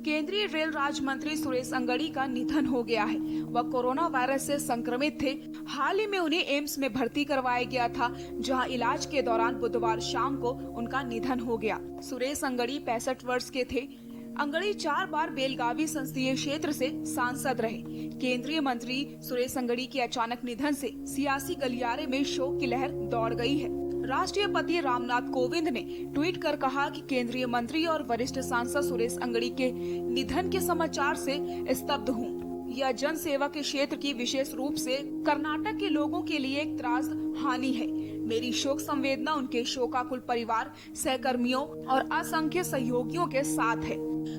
केंद्रीय रेल राज्य मंत्री सुरेश अंगड़ी का निधन हो गया है। वह कोरोना वायरस से संक्रमित थे। हाल ही में उन्हें एम्स में भर्ती करवाया गया था, जहां इलाज के दौरान बुधवार शाम को उनका निधन हो गया। सुरेश अंगड़ी 65 वर्ष के थे। अंगड़ी 4 बार बेलगावी संसदीय क्षेत्र से सांसद रहे। केंद्रीय मंत्री सुरेश अंगड़ी के अचानक निधन से सियासी गलियारे में शोक की लहर दौड़ गई है। राष्ट्रपति रामनाथ कोविंद ने ट्वीट कर कहा कि केंद्रीय मंत्री और वरिष्ठ सांसद सुरेश अंगड़ी के निधन के समाचार से स्तब्ध हूँ। यह जन सेवा के क्षेत्र की विशेष रूप से कर्नाटक के लोगों के लिए एक त्रास हानि है। मेरी शोक संवेदना उनके शोकाकुल परिवार, सहकर्मियों और असंख्य सहयोगियों के साथ है।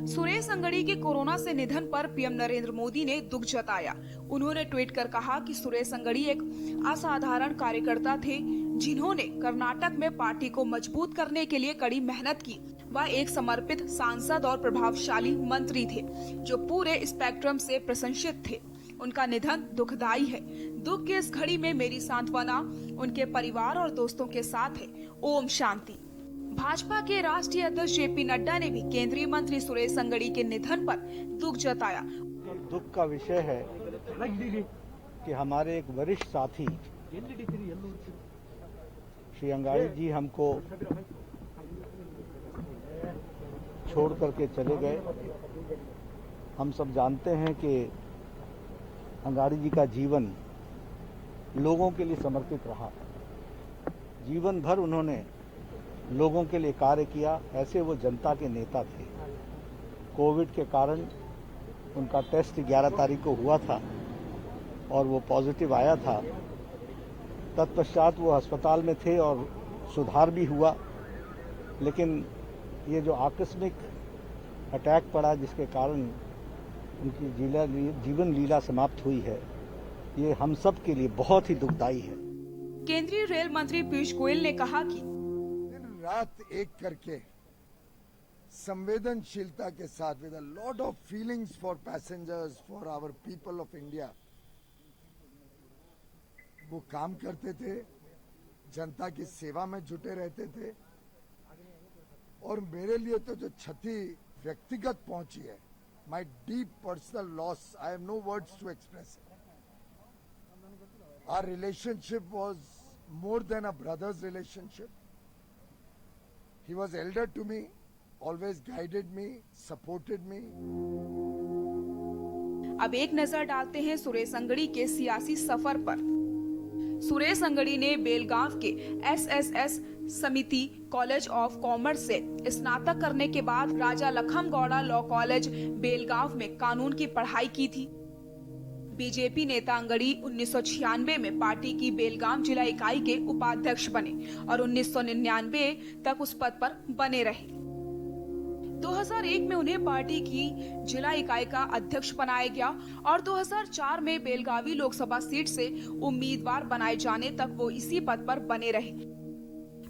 सुरेश अंगड़ी के कोरोना से निधन पर पीएम नरेंद्र मोदी ने दुख जताया। उन्होंने ट्वीट कर कहा कि सुरेश अंगड़ी एक असाधारण कार्यकर्ता थे, जिन्होंने कर्नाटक में पार्टी को मजबूत करने के लिए कड़ी मेहनत की। वह एक समर्पित सांसद और प्रभावशाली मंत्री थे, जो पूरे स्पेक्ट्रम से प्रशंसित थे। उनका निधन दुखदायी है। दुख की इस घड़ी में मेरी सांत्वना उनके परिवार और दोस्तों के साथ है। ओम शांति। भाजपा के राष्ट्रीय अध्यक्ष जेपी नड्डा ने भी केंद्रीय मंत्री सुरेश अंगड़ी के निधन पर दुख जताया। दुख का विषय है कि हमारे एक वरिष्ठ साथी श्री अंगाड़ी जी हमको छोड़ करके चले गए। हम सब जानते हैं कि अंगाड़ी जी का जीवन लोगों के लिए समर्पित रहा। जीवन भर उन्होंने लोगों के लिए कार्य किया। ऐसे वो जनता के नेता थे। कोविड के कारण उनका टेस्ट 11 तारीख को हुआ था और वो पॉजिटिव आया था। तत्पश्चात वो अस्पताल में थे और सुधार भी हुआ, लेकिन ये जो आकस्मिक अटैक पड़ा जिसके कारण उनकी जीवन लीला समाप्त हुई है, ये हम सब के लिए बहुत ही दुखदायी है। केंद्रीय रेल मंत्री पीयूष गोयल ने कहा कि दिन रात एक करके संवेदनशीलता के साथ with a lot of feelings for passengers, for our people of India, वो काम करते थे, जनता की सेवा में जुटे रहते थे। और मेरे लिए तो जो क्षति व्यक्तिगत पहुंची है, my deep personal loss, I have no words to express it. Our relationship was more than a brother's relationship. He was elder to me, always guided me, supported me. अब एक नजर डालते हैं सुरेश अंगड़ी के सियासी सफर पर। सुरेश अंगड़ी ने बेलगाव के एसएसएस समिति कॉलेज ऑफ कॉमर्स से स्नातक करने के बाद राजा लखनगौड़ा लॉ कॉलेज बेलगाव में कानून की पढ़ाई की थी। बीजेपी नेता अंगड़ी 1996 में पार्टी की बेलगाम जिला इकाई के उपाध्यक्ष बने और 1999 तक उस पद पर बने रहे। 2001 में उन्हें पार्टी की जिला इकाई का अध्यक्ष बनाया गया और 2004 में बेलगावी लोकसभा सीट से उम्मीदवार बनाए जाने तक वो इसी पद पर बने रहे।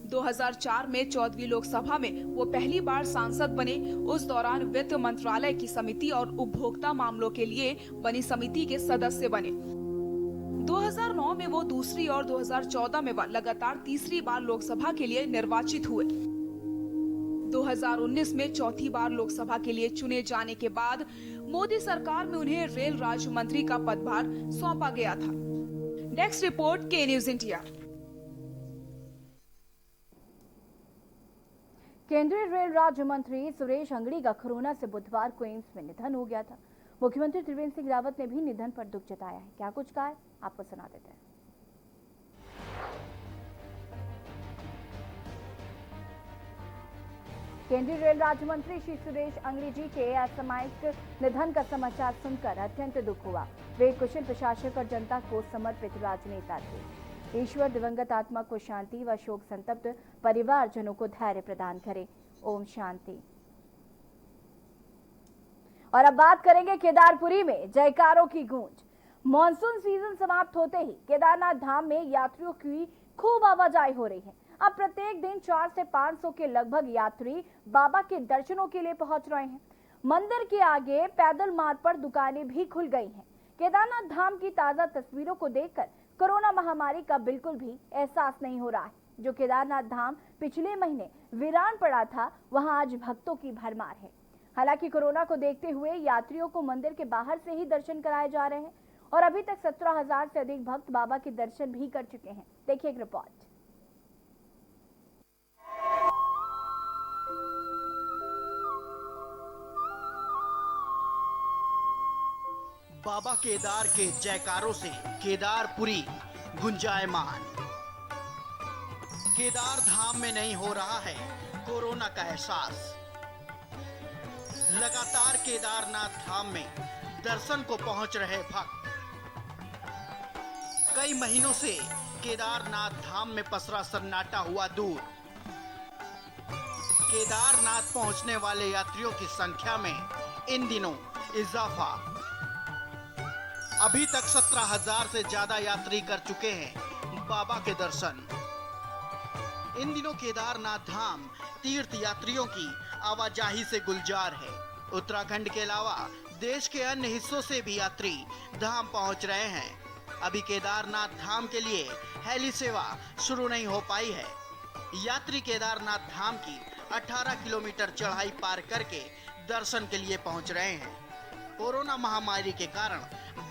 2004 में 14वीं लोकसभा में वो पहली बार सांसद बने। उस दौरान वित्त मंत्रालय की समिति और उपभोक्ता मामलों के लिए बनी समिति के सदस्य बने। 2009 में वो दूसरी और 2014 में वह लगातार तीसरी बार लोकसभा के लिए निर्वाचित हुए। 2019 में चौथी बार लोकसभा के लिए चुने जाने के बाद मोदी सरकार में उन्हें रेल राज्य मंत्री का पदभार सौंपा गया था। नेक्स्ट रिपोर्ट, के न्यूज इंडिया। केंद्रीय रेल राज्य मंत्री सुरेश अंगड़ी का कोरोना से बुधवार को एम्स में निधन हो गया था। मुख्यमंत्री त्रिवेंद्र सिंह रावत ने भी निधन पर दुख जताया है। क्या कुछ कहा है, आपको सुना देते हैं। केंद्रीय रेल राज्य मंत्री श्री सुरेश अंगड़ी जी के असामयिक निधन का समाचार सुनकर अत्यंत दुख हुआ। वे कुशल प्रशासक और जनता को समर्पित राजनेता थे। ईश्वर दिवंगत आत्मा को शांति व शोक संतप्त परिवारजनों को धैर्य प्रदान करे। ओम शांति। और अब बात करेंगे केदारपुरी में जयकारों की गूंज। मॉनसून सीजन समाप्त होते ही केदारनाथ धाम में यात्रियों की खूब आवाजाही हो रही है। अब प्रत्येक दिन 400 से 500 के लगभग यात्री बाबा के दर्शनों के लिए पहुंच रहे हैं। मंदिर के आगे पैदल मार्ग पर दुकानें भी खुल गई हैं। केदारनाथ धाम की ताजा तस्वीरों को देखकर कोरोना महामारी का बिल्कुल भी एहसास नहीं हो रहा है। जो केदारनाथ धाम पिछले महीने वीरान पड़ा था, वहां आज भक्तों की भरमार है। हालांकि कोरोना को देखते हुए यात्रियों को मंदिर के बाहर से ही दर्शन कराए जा रहे हैं और अभी तक 17,000 से अधिक भक्त बाबा के दर्शन भी कर चुके हैं। देखिए एक रिपोर्ट। बाबा केदार के जयकारों से केदारपुरी गुंजायमान। केदार धाम में नहीं हो रहा है कोरोना का एहसास। लगातार केदारनाथ धाम में दर्शन को पहुंच रहे भक्त। कई महीनों से केदारनाथ धाम में पसरा सन्नाटा हुआ दूर। केदारनाथ पहुंचने वाले यात्रियों की संख्या में इन दिनों इजाफा। अभी तक 17,000 से ज्यादा यात्री कर चुके हैं बाबा के दर्शन। इन दिनों केदारनाथ धाम तीर्थ यात्रियों की आवाजाही से गुलजार है। उत्तराखंड के अलावा देश के अन्य हिस्सों से भी यात्री धाम पहुंच रहे हैं। अभी केदारनाथ धाम के लिए हेली सेवा शुरू नहीं हो पाई है। यात्री केदारनाथ धाम की 18 किलोमीटर चढ़ाई पार करके दर्शन के लिए पहुंच रहे हैं। कोरोना महामारी के कारण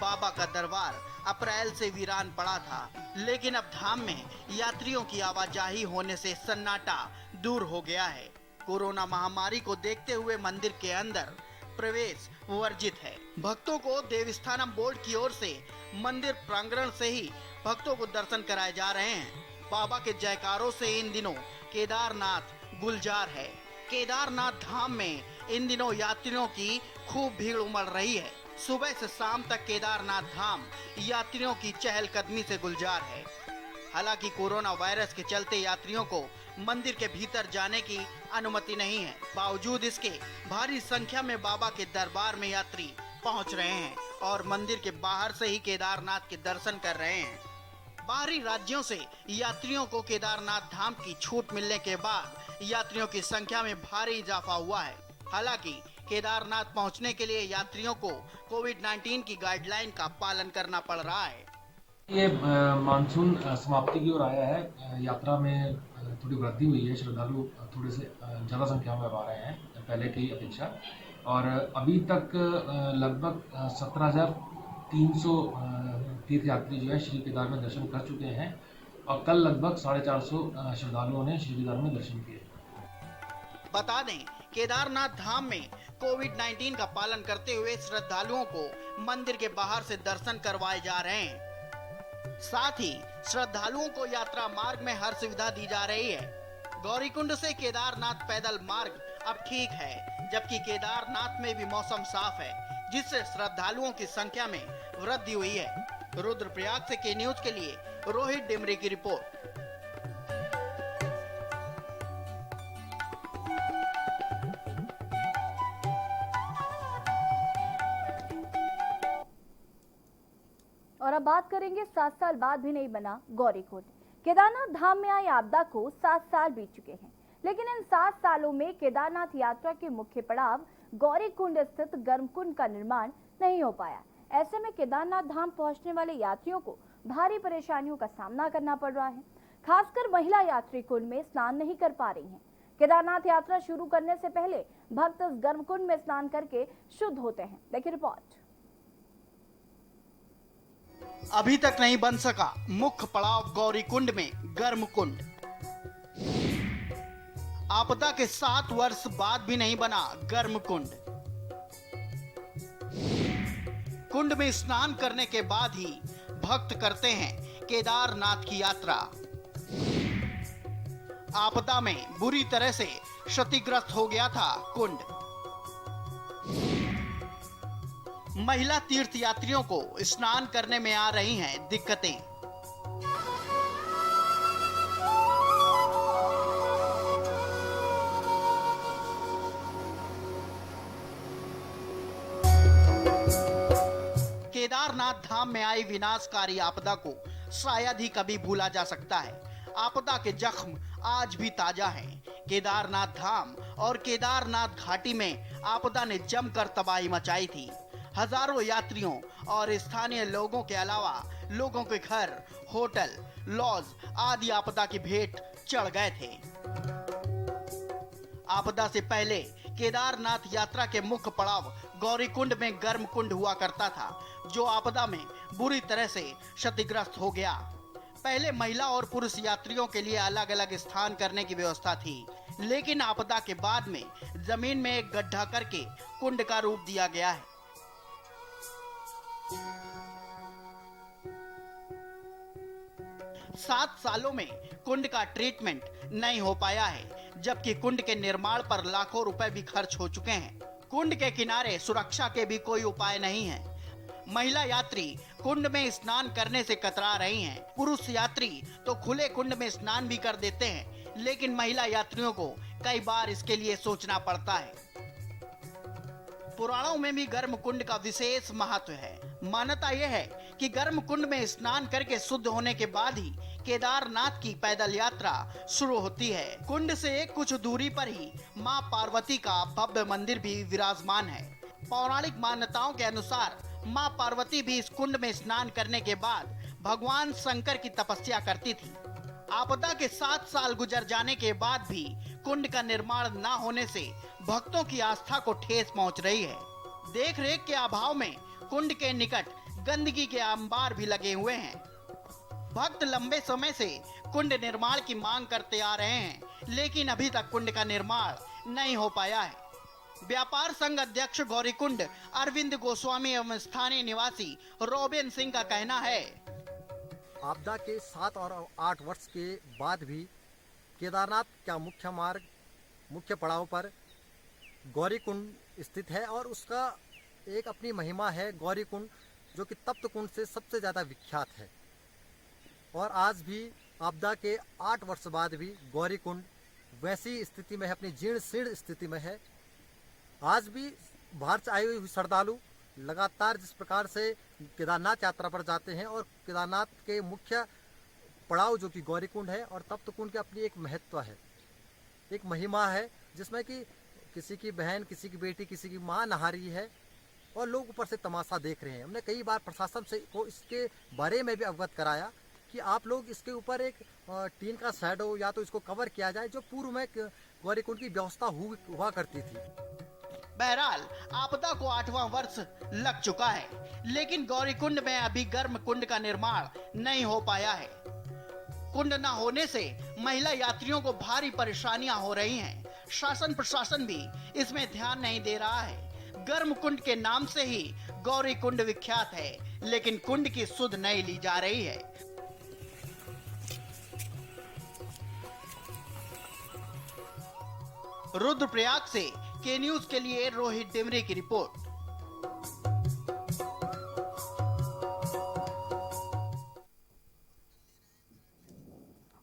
बाबा का दरबार अप्रैल से वीरान पड़ा था, लेकिन अब धाम में यात्रियों की आवाजाही होने से सन्नाटा दूर हो गया है। कोरोना महामारी को देखते हुए मंदिर के अंदर प्रवेश वर्जित है। भक्तों को देवस्थानम बोर्ड की ओर से मंदिर प्रांगण से ही भक्तों को दर्शन कराए जा रहे हैं। बाबा के जयकारों से इन दिनों केदारनाथ गुलजार है। केदारनाथ धाम में इन दिनों यात्रियों की खूब भीड़ उमड़ रही है। सुबह से शाम तक केदारनाथ धाम यात्रियों की चहलकदमी से गुलजार है। हालांकि कोरोना वायरस के चलते यात्रियों को मंदिर के भीतर जाने की अनुमति नहीं है। बावजूद इसके भारी संख्या में बाबा के दरबार में यात्री पहुंच रहे हैं और मंदिर के बाहर से ही केदारनाथ के दर्शन कर रहे हैं। बाहरी राज्यों से यात्रियों को केदारनाथ धाम की छूट मिलने के बाद यात्रियों की संख्या में भारी इजाफा हुआ है। हालांकि केदारनाथ पहुंचने के लिए यात्रियों को कोविड-19 की गाइडलाइन का पालन करना पड़ रहा है। ये मानसून समाप्ति की ओर आया है। यात्रा में थोड़ी वृद्धि हुई है। श्रद्धालु थोड़े से ज़्यादा संख्या में आ रहे हैं पहले की अपेक्षा और अभी तक लगभग 17,300 तीर्थ यात्री जो है श्री केदार में दर्शन कर चुके हैं और कल लगभग 450 श्रद्धालुओं ने श्री केदार में दर्शन किए। बता दें, केदारनाथ धाम में कोविड-19 का पालन करते हुए श्रद्धालुओं को मंदिर के बाहर से दर्शन करवाए जा रहे हैं। साथ ही श्रद्धालुओं को यात्रा मार्ग में हर सुविधा दी जा रही है। गौरीकुंड से केदारनाथ पैदल मार्ग अब ठीक है, जबकि केदारनाथ में भी मौसम साफ है, जिससे श्रद्धालुओं की संख्या में वृद्धि हुई है। रुद्रप्रयाग से के न्यूज के लिए रोहित डिमरी की रिपोर्ट। और अब बात करेंगे 7 साल बाद भी नहीं बना गौरीकुंड। केदारनाथ धाम में आई आपदा को 7 साल बीत चुके हैं, लेकिन इन 7 सालों में केदारनाथ यात्रा के मुख्य पड़ाव गौरीकुंड स्थित गर्मकुंड का निर्माण नहीं हो पाया। ऐसे में केदारनाथ धाम पहुंचने वाले यात्रियों को भारी परेशानियों का सामना करना पड़ रहा है। खासकर महिला यात्री कुंड में स्नान नहीं कर पा रही हैं। केदारनाथ यात्रा शुरू करने से पहले भक्त इस गर्मकुंड में स्नान करके शुद्ध होते हैं। देखिए रिपोर्ट। अभी तक नहीं बन सका मुख्य पड़ाव गौरीकुंड में गर्मकुंड। आपदा के 7 वर्ष बाद भी नहीं बना गर्मकुंड। कुंड में स्नान करने के बाद ही भक्त करते हैं केदारनाथ की यात्रा। आपदा में बुरी तरह से क्षतिग्रस्त हो गया था कुंड। महिला तीर्थ यात्रियों को स्नान करने में आ रही हैं दिक्कतें। केदारनाथ धाम में आई विनाशकारी आपदा को शायद ही कभी भूला जा सकता है। आपदा के जख्म आज भी ताजा हैं। केदारनाथ धाम और केदारनाथ घाटी में आपदा ने जमकर तबाही मचाई थी। हजारों यात्रियों और स्थानीय लोगों के अलावा लोगों के घर, होटल, लॉज आदि आपदा की भेंट चढ़ गए थे। आपदा से पहले केदारनाथ यात्रा के मुख्य पड़ाव गौरीकुंड में गर्म कुंड हुआ करता था, जो आपदा में बुरी तरह से क्षतिग्रस्त हो गया। पहले महिला और पुरुष यात्रियों के लिए अलग अलग स्थान करने की व्यवस्था थी, लेकिन आपदा के बाद में जमीन में एक गड्ढा करके कुंड का रूप दिया गया है। सात सालों में कुंड का ट्रीटमेंट नहीं हो पाया है, जबकि कुंड के निर्माण पर लाखों रुपए भी खर्च हो चुके हैं। कुंड के किनारे सुरक्षा के भी कोई उपाय नहीं है। महिला यात्री कुंड में स्नान करने से कतरा रही हैं। पुरुष यात्री तो खुले कुंड में स्नान भी कर देते हैं, लेकिन महिला यात्रियों को कई बार इसके लिए सोचना पड़ता है। पुराणों में भी गर्म कुंड का विशेष महत्व है। मान्यता यह है कि गर्म कुंड में स्नान करके शुद्ध होने के बाद ही केदारनाथ की पैदल यात्रा शुरू होती है। कुंड से कुछ दूरी पर ही मां पार्वती का भव्य मंदिर भी विराजमान है। पौराणिक मान्यताओं के अनुसार मां पार्वती भी इस कुंड में स्नान करने के बाद भगवान शंकर की तपस्या करती थी। आपदा के 7 साल गुजर जाने के बाद भी कुंड का निर्माण न होने से भक्तों की आस्था को ठेस पहुंच रही है। देख रेख के अभाव में कुंड के निकट गंदगी के अंबार भी लगे हुए हैं। भक्त लंबे समय से कुंड निर्माण की मांग करते आ रहे हैं, लेकिन अभी तक कुंड का निर्माण नहीं हो पाया है। व्यापार संघ अध्यक्ष गौरीकुंड अरविंद गोस्वामी एवं स्थानीय निवासी रोबिन सिंह का कहना है, आपदा के 7 और 8 वर्ष के बाद भी केदारनाथ का मुख्य मार्ग मुख्य पड़ाव पर गौरीकुंड स्थित है और उसका एक अपनी महिमा है। गौरीकुंड जो कि तप्त कुंड से सबसे ज़्यादा विख्यात है और आज भी आपदा के 8 वर्ष बाद भी गौरीकुंड वैसी स्थिति में है, अपनी जीर्ण शीर्ण स्थिति में है। आज भी बाहर से आए हुए श्रद्धालु लगातार जिस प्रकार से केदारनाथ यात्रा पर जाते हैं और केदारनाथ के मुख्य पड़ाव जो कि गौरीकुंड है और तप्त कुंड की अपनी एक महत्व है, एक महिमा है, जिसमें कि किसी की बहन, किसी की बेटी, किसी की माँ नहा रही है और लोग ऊपर से तमाशा देख रहे हैं। हमने कई बार प्रशासन से को इसके बारे में भी अवगत कराया कि आप लोग इसके ऊपर एक टीन का शेड हो या तो इसको कवर किया जाए, जो पूर्व में गौरीकुंड की व्यवस्था हुआ करती थी। बहरहाल आपदा को 8वां वर्ष लग चुका है, लेकिन गौरीकुंड में अभी गर्म कुंड का निर्माण नहीं हो पाया है। कुंड न होने से महिला यात्रियों को भारी परेशानियां हो रही हैं। शासन प्रशासन भी इसमें ध्यान नहीं दे रहा है। गर्म कुंड के नाम से ही गौरीकुंड विख्यात है, लेकिन कुंड की सुध नहीं ली जा रही है। रुद्रप्रयाग से के न्यूज के लिए रोहित डिमरी की रिपोर्ट।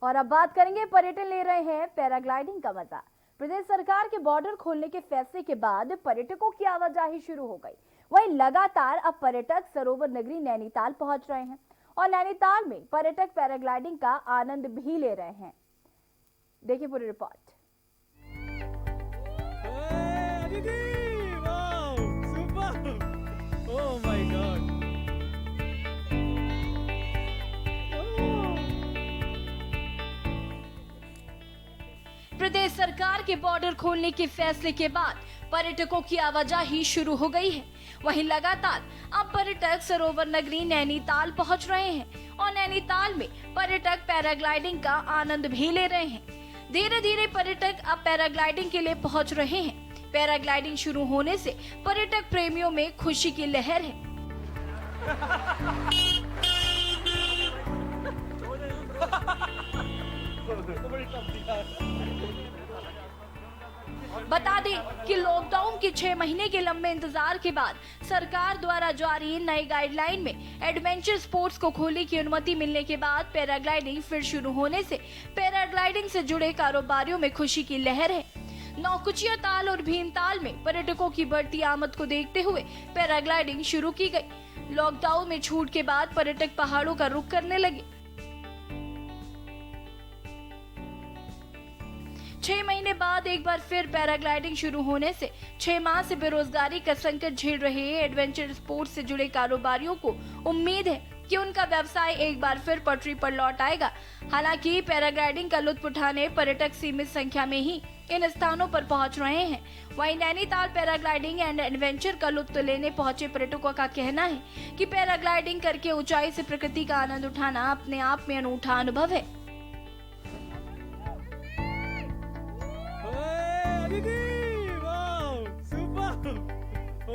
और अब बात करेंगे, पर्यटन ले रहे हैं पैराग्लाइडिंग का मजा। प्रदेश सरकार के बॉर्डर खोलने के फैसले के बाद पर्यटकों की आवाजाही शुरू हो गई। वहीं लगातार अब पर्यटक सरोवर नगरी नैनीताल पहुंच रहे हैं और नैनीताल में पर्यटक पैराग्लाइडिंग का आनंद भी ले रहे हैं। देखिए पूरी रिपोर्ट। प्रदेश सरकार के बॉर्डर खोलने के फैसले के बाद पर्यटकों की आवाजाही शुरू हो गई है। वहीं लगातार अब पर्यटक सरोवर नगरी नैनीताल पहुंच रहे हैं और नैनीताल में पर्यटक पैराग्लाइडिंग का आनंद भी ले रहे हैं। धीरे धीरे पर्यटक अब पैराग्लाइडिंग के लिए पहुंच रहे हैं। पैराग्लाइडिंग शुरू होने से पर्यटक प्रेमियों में खुशी की लहर है। बता दें कि लॉकडाउन के 6 महीने के लंबे इंतजार के बाद सरकार द्वारा जारी नई गाइडलाइन में एडवेंचर स्पोर्ट्स को खोलने की अनुमति मिलने के बाद पैराग्लाइडिंग फिर शुरू होने से पैराग्लाइडिंग से जुड़े कारोबारियों में खुशी की लहर है। नौकुचिया ताल और भीमताल में पर्यटकों की बढ़ती आमद को देखते हुए पैराग्लाइडिंग शुरू की गई। लॉकडाउन में छूट के बाद पर्यटक पहाड़ों का रुख करने लगे। 6 महीने बाद एक बार फिर पैराग्लाइडिंग शुरू होने से 6 माह से बेरोजगारी का संकट झेल रहे एडवेंचर स्पोर्ट्स से जुड़े कारोबारियों को उम्मीद है कि उनका व्यवसाय एक बार फिर पटरी पर लौट आएगा। हालांकि पैराग्लाइडिंग का लुत्फ उठाने पर्यटक सीमित संख्या में ही इन स्थानों पर पहुंच रहे हैं। वहीं नैनीताल पैराग्लाइडिंग एंड एडवेंचर का लुत्फ लेने पहुंचे पर्यटकों का कहना है कि पैराग्लाइडिंग करके ऊंचाई से प्रकृति का आनंद उठाना अपने आप में अनूठा अनुभव है।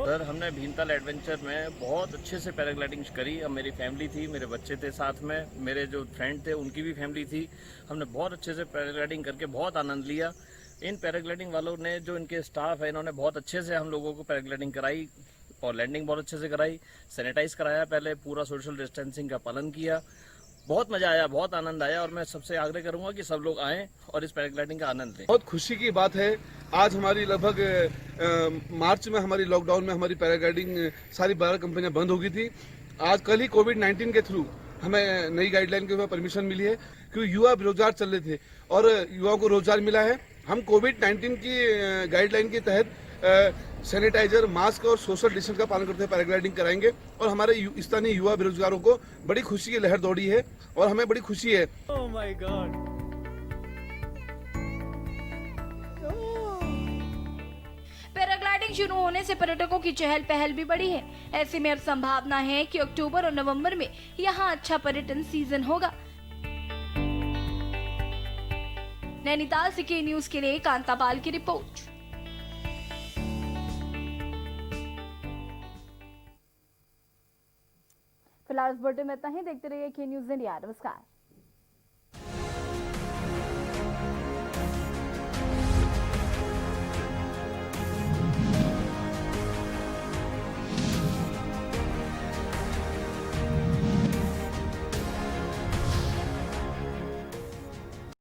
सर, हमने भीमताल एडवेंचर में बहुत अच्छे से पैराग्लाइडिंग करी। अब मेरी फैमिली थी, मेरे बच्चे थे साथ में, मेरे जो फ्रेंड थे उनकी भी फैमिली थी। हमने बहुत अच्छे से पैराग्लाइडिंग करके बहुत आनंद लिया। इन पैराग्लाइडिंग वालों ने, जो इनके स्टाफ है, इन्होंने बहुत अच्छे से हम लोगों को पैराग्लाइडिंग कराई और लैंडिंग बहुत अच्छे से कराई, सैनिटाइज कराया, पहले पूरा सोशल डिस्टेंसिंग का पालन किया। बहुत मजा आया, बहुत आनंद आया और मैं सबसे आग्रह करूंगा कि सब लोग आएं और इस पैराग्लाइडिंग का आनंद लें। बहुत खुशी की बात है। आज हमारी लगभग मार्च में हमारी लॉकडाउन में हमारी पैराग्लाइडिंग सारी 12 कंपनियां बंद हो गई थी। आज कल ही कोविड-19 के थ्रू हमें नई गाइडलाइन के ऊपर परमिशन मिली है, क्योंकि युवा बेरोजगार चल रहे थे और युवाओं को रोजगार मिला है। हम कोविड-19 की गाइडलाइन के तहत सैनिटाइजर, मास्क और सोशल डिस्टेंस का पालन करते हुए पैराग्लाइडिंग कराएंगे और हमारे स्थानीय युवा बेरोजगारों को बड़ी खुशी की लहर दौड़ी है और हमें बड़ी खुशी है। Oh my God. पैराग्लाइडिंग शुरू होने से पर्यटकों की चहल पहल भी बढ़ी है। ऐसे में अब संभावना है कि अक्टूबर और नवंबर में यहाँ अच्छा पर्यटन सीजन होगा। नैनीताल से के न्यूज के लिए कांतापाल की रिपोर्ट। फिलहाल इस बुलेटिन में इतना ही। देखते रहिए के न्यूज इंडिया। नमस्कार।